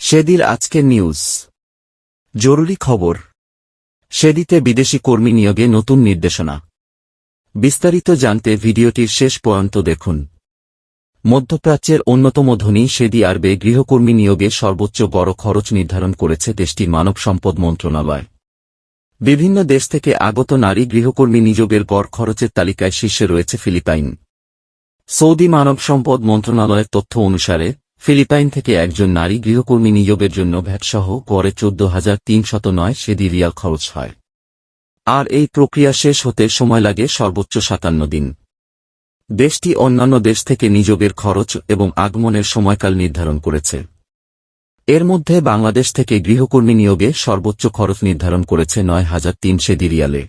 সেদির আজকের নিউজ। জরুরি খবর। সেদিতে বিদেশি কর্মী নিয়োগে নতুন নির্দেশনা। বিস্তারিত জানতে ভিডিওটির শেষ পর্যন্ত দেখুন। মধ্যপ্রাচ্যের অন্যতম ধনী সেদি আরবে গৃহকর্মী নিয়োগে সর্বোচ্চ বড় খরচ নির্ধারণ করেছে দেশটির মানব সম্পদ মন্ত্রণালয়। বিভিন্ন দেশ থেকে আগত নারী গৃহকর্মী নিয়োগের গড় খরচের তালিকায় শীর্ষে রয়েছে ফিলিপাইন। সৌদি মানব সম্পদ মন্ত্রণালয়ের তথ্য অনুসারে ফিলিপাইন থেকে একজন নারী গৃহকর্মী নিয়োগের জন্য ভ্যাটসহ গড়ে 14,309 সেদি রিয়াল খরচ হয়। আর এই প্রক্রিয়া শেষ হতে সময় লাগে সর্বোচ্চ 57 দিন। দেশটি অন্যান্য দেশ থেকে নিয়োগের খরচ এবং আগমনের সময়কাল নির্ধারণ করেছে। এর মধ্যে বাংলাদেশ থেকে গৃহকর্মী নিয়োগে সর্বোচ্চ খরচ নির্ধারণ করেছে 9,003 সেদি রিয়ালে।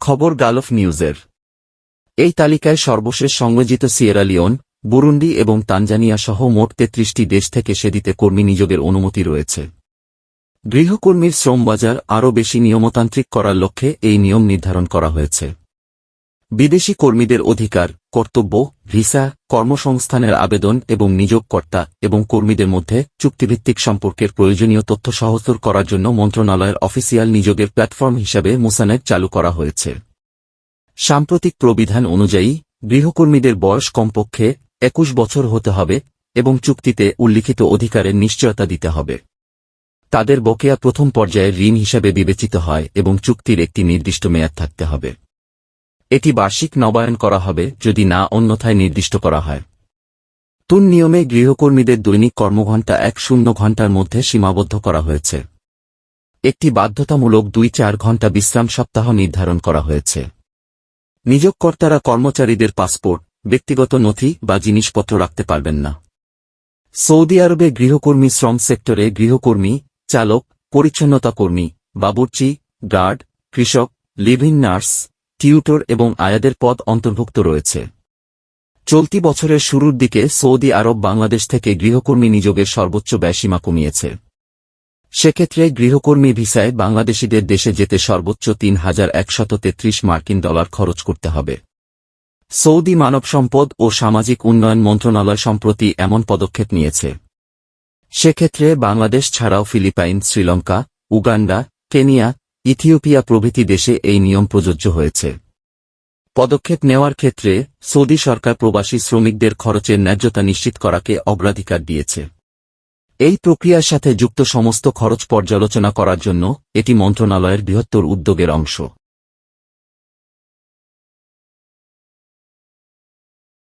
খবর গালফ নিউজের। এই তালিকায় সর্বশেষ সংযোজিত সিয়েরা লিওন, বুরুন্ডি এবং তানজানিয়া সহ মোট 33টি দেশ থেকে সেদিতে কর্মী নিয়োগের অনুমতি রয়েছে। গৃহকর্মীর শ্রমবাজার আরও বেশি নিয়মতান্ত্রিক করার লক্ষ্যে এই নিয়ম নির্ধারণ করা হয়েছে। বিদেশি কর্মীদের অধিকার, কর্তব্য, ভিসা, কর্মসংস্থানের আবেদন এবং নিয়োগকর্তা এবং কর্মীদের মধ্যে চুক্তিভিত্তিক সম্পর্কের প্রয়োজনীয় তথ্য সহজতর করার জন্য মন্ত্রণালয়ের অফিসিয়াল নিয়োগের প্ল্যাটফর্ম হিসাবে মুসানেট চালু করা হয়েছে। সাম্প্রতিক প্রবিধান অনুযায়ী গৃহকর্মীদের বয়স কমপক্ষে 21 বছর হতে হবে এবং চুক্তিতে উল্লিখিত অধিকারের নিশ্চয়তা দিতে হবে। তাদের বকেয়া প্রথম পর্যায়ের ঋণ হিসাবে বিবেচিত হয় এবং চুক্তির একটি নির্দিষ্ট মেয়াদ থাকতে হবে। এটি বার্ষিক নবায়ন করা হবে যদি না অন্যথায় নির্দিষ্ট করা হয়। নতুন নিয়মে গৃহকর্মীদের দৈনিক কর্মঘণ্টা 10 ঘণ্টার মধ্যে সীমাবদ্ধ করা হয়েছে। একটি বাধ্যতামূলক 2-4 ঘণ্টা বিশ্রাম সপ্তাহ নির্ধারণ করা হয়েছে। নিয়োগকর্তারা কর্মচারীদের পাসপোর্ট, ব্যক্তিগত নথি বা জিনিসপত্র রাখতে পারবেন না। সৌদি আরবে গৃহকর্মী শ্রম সেক্টরে গৃহকর্মী, চালক, পরিচ্ছন্নতা কর্মী, বাবুর্চি, গার্ড, কৃষক, লিভ ইন নার্স, টিউটর এবং আয়াদের পদ অন্তর্ভুক্ত রয়েছে। চলতি বছরের শুরুর দিকে সৌদি আরব বাংলাদেশ থেকে গৃহকর্মী নিয়োগের সর্বোচ্চ ব্যয়সীমা কমিয়েছে। সেক্ষেত্রে গৃহকর্মী ভিসায় বাংলাদেশিদের দেশে যেতে সর্বোচ্চ $3,133 খরচ করতে হবে। সৌদি মানব সম্পদ ও সামাজিক উন্নয়ন মন্ত্রণালয় সম্প্রতি এমন পদক্ষেপ নিয়েছে। সেক্ষেত্রে বাংলাদেশ ছাড়াও Philippine, Sri Lanka, Uganda, Kenya, Ethiopia প্রভৃতি দেশে এই নিয়ম প্রযোজ্য হয়েছে। পদক্ষেপ নেওয়ার ক্ষেত্রে সৌদি সরকার প্রবাসী শ্রমিকদের খরচের ন্যায্যতা নিশ্চিত করাকে অগ্রাধিকার দিয়েছে। এই প্রক্রিয়ার সাথে যুক্ত সমস্ত খরচ পর্যালোচনা করার জন্য এটি মন্ত্রণালয়ের বৃহত্তর উদ্যোগের অংশ।